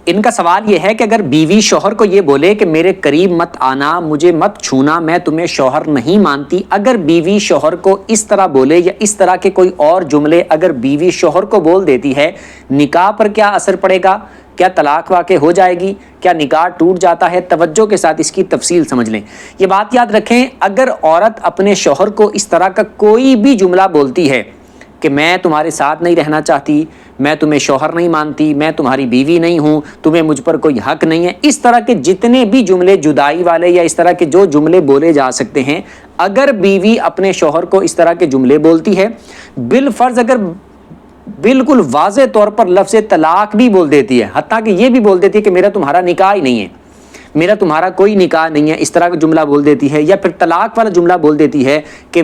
ان کا سوال یہ ہے کہ اگر بیوی شوہر کو یہ بولے کہ میرے قریب مت آنا، مجھے مت چھونا، میں تمہیں شوہر نہیں مانتی، اگر بیوی شوہر کو اس طرح بولے یا اس طرح کے کوئی اور جملے اگر بیوی شوہر کو بول دیتی ہے، نکاح پر کیا اثر پڑے گا؟ کیا طلاق واقع ہو جائے گی؟ کیا نکاح ٹوٹ جاتا ہے؟ توجہ کے ساتھ اس کی تفصیل سمجھ لیں۔ یہ بات یاد رکھیں، اگر عورت اپنے شوہر کو اس طرح کا کوئی بھی جملہ بولتی ہے کہ میں تمہارے ساتھ نہیں رہنا چاہتی، میں تمہیں شوہر نہیں مانتی، میں تمہاری بیوی نہیں ہوں، تمہیں مجھ پر کوئی حق نہیں ہے، اس طرح کے جتنے بھی جملے جدائی والے یا اس طرح کے جو جملے بولے جا سکتے ہیں، اگر بیوی اپنے شوہر کو اس طرح کے جملے بولتی ہے، بالفرض اگر بالکل واضح طور پر لفظ طلاق بھی بول دیتی ہے، حتیٰ کہ یہ بھی بول دیتی ہے کہ میرا تمہارا نکاح ہی نہیں ہے، میرا تمہارا کوئی نکاح نہیں ہے، اس طرح کا جملہ بول دیتی ہے، یا پھر طلاق والا جملہ بول دیتی ہے کہ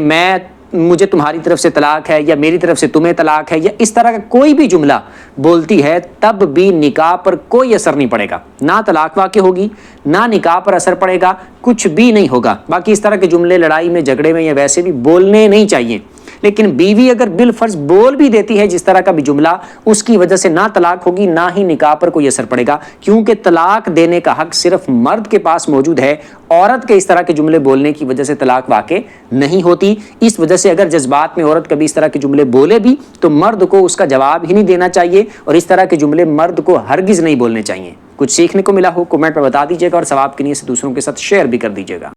مجھے تمہاری طرف سے طلاق ہے یا میری طرف سے تمہیں طلاق ہے، یا اس طرح کا کوئی بھی جملہ بولتی ہے، تب بھی نکاح پر کوئی اثر نہیں پڑے گا، نہ طلاق واقع ہوگی، نہ نکاح پر اثر پڑے گا، کچھ بھی نہیں ہوگا۔ باقی اس طرح کے جملے لڑائی میں، جھگڑے میں یا ویسے بھی بولنے نہیں چاہیے، لیکن بیوی اگر بالفرض بول بھی دیتی ہے جس طرح کا بھی جملہ، اس کی وجہ سے نہ طلاق ہوگی نہ ہی نکاح پر کوئی اثر پڑے گا، کیونکہ طلاق دینے کا حق صرف مرد کے پاس موجود ہے، عورت کے اس طرح کے جملے بولنے کی وجہ سے طلاق واقع نہیں ہوتی۔ اس وجہ سے اگر جذبات میں عورت کبھی اس طرح کے جملے بولے بھی تو مرد کو اس کا جواب ہی نہیں دینا چاہیے، اور اس طرح کے جملے مرد کو ہرگز نہیں بولنے چاہیے۔ کچھ سیکھنے کو ملا ہو کمنٹ میں بتا دیجیے گا، اور ثواب کی نیت سے دوسروں کے ساتھ شیئر بھی کر دیجیے گا۔